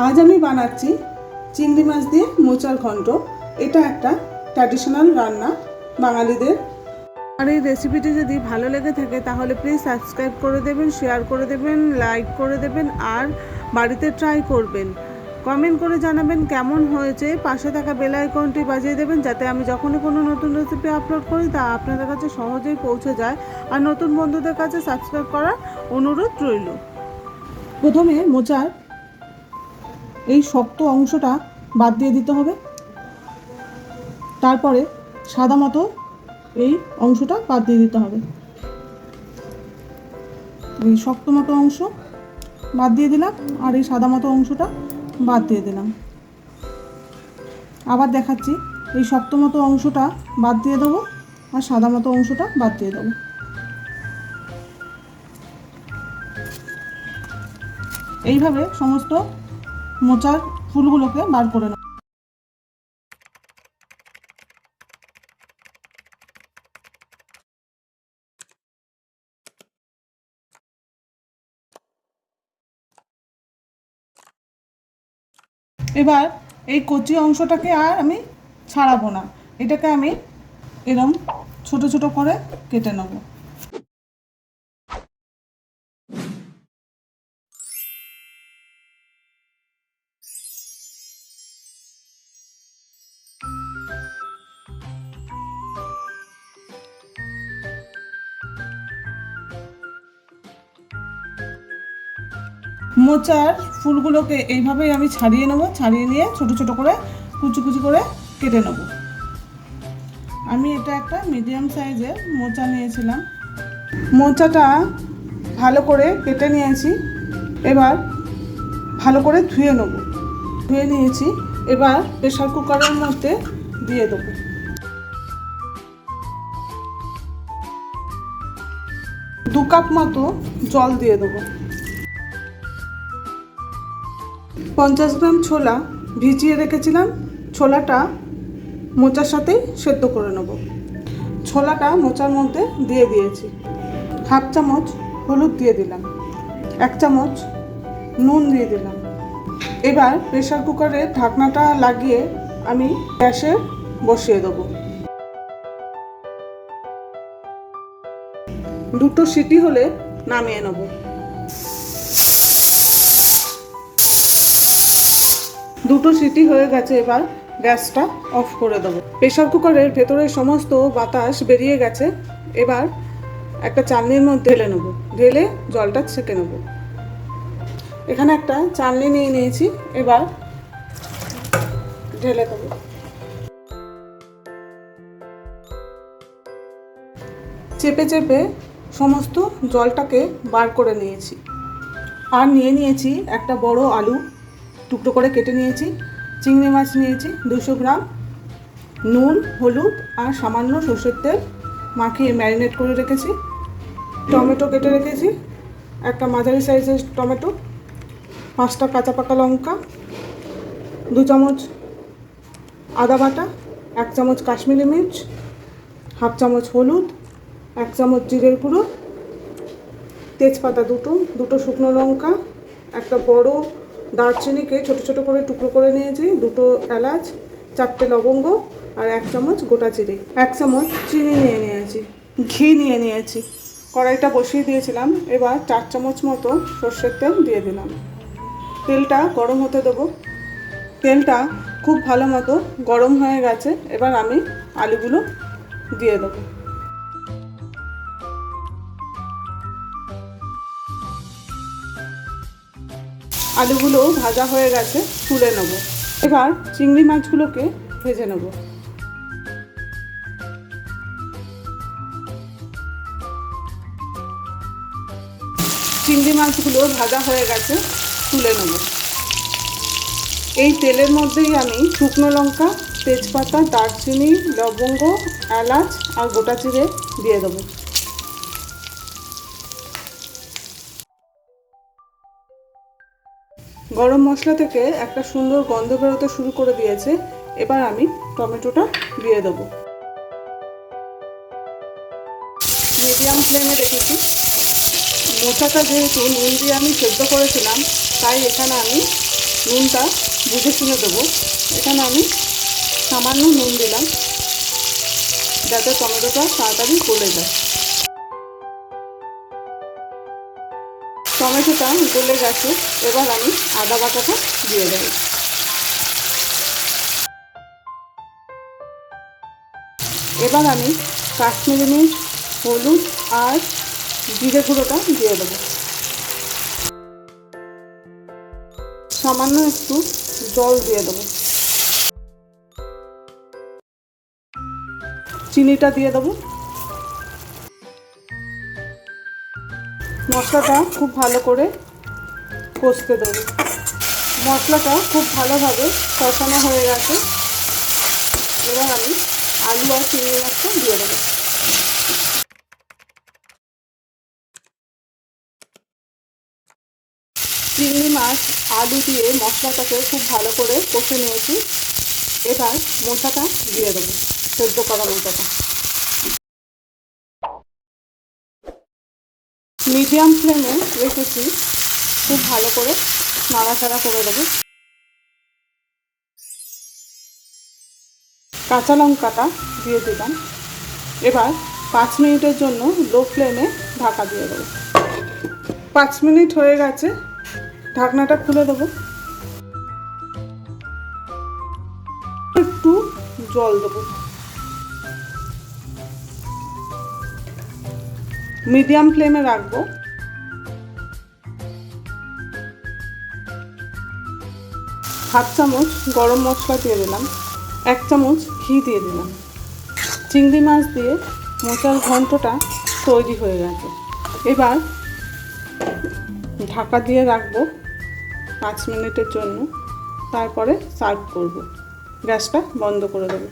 আজ আমি বানাচ্ছি চিংড়ি মাছ দিয়ে মোচার ঘন্ট। এটা একটা ট্র্যাডিশনাল রান্না বাঙালিদের। আর এই রেসিপিটি যদি ভালো লেগে থাকে তাহলে প্লিজ সাবস্ক্রাইব করে দেবেন, শেয়ার করে দেবেন, লাইক করে দেবেন আর বাড়িতে ট্রাই করবেন। কমেন্ট করে জানাবেন কেমন হয়েছে। পাশে থাকা বেল আইকনটি বাজিয়ে দেবেন যাতে আমি যখনই কোনো নতুন রেসিপি আপলোড করি তা আপনাদের কাছে সহজেই পৌঁছে যায়। আর নতুন বন্ধুদের কাছে সাবস্ক্রাইব করার অনুরোধ রইল। প্রথমে মোচার এই শক্ত অংশটা বাদ দিয়ে দিতে হবে। তারপরে সাদা মতো এই অংশটা বাদ দিয়ে দিতে হবে। এই শক্ত মতো অংশ বাদ দিয়ে দিলাম আর এই সাদা মতো অংশটা বাদ দিয়ে দিলাম। আবার দেখাচ্ছি, এই শক্ত মতো অংশটা বাদ দিয়ে দেবো আর সাদা মতো অংশটা বাদ দিয়ে দেবো। এইভাবে সমস্ত মোচার ফুলগুলোকে বার করে নেব। এবার এই কচি অংশটাকে আর আমি ছাড়াবো না, এটাকে আমি এরকম ছোট ছোট করে কেটে নেব। মোচার ফুলগুলোকে এইভাবেই আমি ছাড়িয়ে নেব। ছাড়িয়ে নিয়ে ছোট ছোট করে কুচি কুচি করে কেটে নেব। আমি এটা একটা মিডিয়াম সাইজের মোচা নিয়েছিলাম। মোচাটা ভালো করে কেটে নিয়েছি। এবার ভালো করে ধুয়ে নেব। ধুয়ে নিয়েছি। এবার প্রেসার কুকারের মধ্যে দিয়ে দেবো। দু কাপ মতো জল দিয়ে দেবো। 50 গ্রাম ছোলা ভিজিয়ে রেখেছিলাম। ছোলাটা মোচার সাথে সেদ্ধ করে নেব। ছোলাটা মোচার মধ্যে দিয়ে দিয়েছি। হাফ চামচ হলুদ দিয়ে দিলাম। 1 চামচ নুন দিয়ে দিলাম। এবার প্রেসার কুকারের ঢাকনাটা লাগিয়ে আমি গ্যাসে বসিয়ে দেবো। 2টো সিটি হলে নামিয়ে নেব। 2টো সিটি হয়ে গেছে। এবার গ্যাসটা অফ করে দেবো। প্রেসার কুকারের ভেতরে সমস্ত বাতাস বেরিয়ে গেছে। এবার একটা চালনির মধ্যে ঢেলে নেব। ঢেলে জলটা ছেঁকে নেব। এখানে একটা চালনি নিয়ে নিয়েছি। এবার ঢেলে দেবো। চেপে চেপে সমস্ত জলটাকে বার করে নিয়েছি। আর নিয়ে নিয়েছি একটা বড় আলু টুকরো করে কেটে নিয়েছি। চিংড়ি মাছ নিয়েছি 200 গ্রাম। নুন, হলুদ আর সামান্য সরষের তেল মাখিয়ে ম্যারিনেট করে রেখেছি। টমেটো কেটে রেখেছি, একটা মাঝারি সাইজের টমেটো। 5টা কাঁচা পাকা লঙ্কা, 2 চামচ আদা বাটা, 1 চামচ কাশ্মীরি মির্চ, হাফ চামচ হলুদ, 1 চামচ জিরের গুঁড়ো, তেজপাতা দুটো শুকনো লঙ্কা, একটা বড় দারচিনিকে ছোট ছোট করে টুকরো করে নিয়েছি, 2টো এলাচ, 4টে লবঙ্গ আর 1 চামচ গোটা জিরে। 1 চামচ চিনি নিয়ে নিয়েছি। ঘি নিয়ে নিয়েছি। কড়াইটা বসিয়ে দিয়েছিলাম। এবার 4 চামচ মতো সর্ষের তেল দিয়ে দিলাম। তেলটা গরম হতে দেবো। তেলটা খুব ভালো মতো গরম হয়ে গেছে। এবার আমি আলুগুলো দিয়ে দেবো। আলুগুলো ভাজা হয়ে গেছে, তুলে নেব। এবার চিংড়ি মাছগুলোকে ভেজে নেব। চিংড়ি মাছগুলো ভাজা হয়ে গেছে, তুলে নেব। এই তেলের মধ্যেই আমি শুকনো লঙ্কা, তেজপাতা, দারচিনি, লবঙ্গ, এলাচ আর গোটা জিরে দিয়ে দেবো। গরম মশলা থেকে একটা সুন্দর গন্ধ বেরোতে শুরু করে দিয়েছে। এবার আমি টমেটোটা দিয়ে দেবো। মিডিয়াম ফ্লেমে রেখেছি। মোচাটা যেহেতু নুন দিয়ে আমি সেদ্ধ করেছিলাম, তাই এখানে আমি নুনটা বুঝে শুনে দেবো। এখানে আমি সামান্য নুন দিলাম যাতে টমেটোটা তাড়াতাড়ি গলে যায়। টমেটোটা গলে গেছে, এবার আমি আদা বাটাটা দিয়ে দেব। এবার আমি কাশ্মীরি মির্চ, হলুদ আর জিরে গুঁড়োটা দিয়ে দেবো। সামান্য একটু জল দিয়ে দেবো। চিনিটা দিয়ে দেবো। মশলাটা খুব ভালো করে কষতে দেবো। মশলাটা খুব ভালোভাবে কষানো হয়ে গেছে, এবার আমি আলু আর চিংড়ি মাছটা দিয়ে দেবো। চিংড়ি মাছ আলু দিয়ে মশলাটাকে খুব ভালো করে কষে নিয়েছি। এবার মোচাটা দিয়ে দেবো, সেদ্ধ করা মোচাটা। মিডিয়াম ফ্লেমে রেখেছি, খুব ভালো করে নাড়াচাড়া করে দেবো। কাঁচা লঙ্কাটা দিয়ে দিলাম। এবার 5 মিনিটের জন্য লো ফ্লেমে ঢাকা দিয়ে দেবো। 5 মিনিট হয়ে গেছে, ঢাকনাটা খুলে দেবো। একটু জল দেবো। মিডিয়াম ফ্লেমে রাখবো। হাফ চামচ গরম মশলা দিয়ে দিলাম, 1 চামচ ঘি দিয়ে দিলাম। চিংড়ি মাছ দিয়ে মোচার ঘন্টটা তৈরি হয়ে গেছে। এবার ঢাকা দিয়ে রাখবো 5 মিনিটের জন্য, তারপরে সার্ভ করব। গ্যাসটা বন্ধ করে দেবো।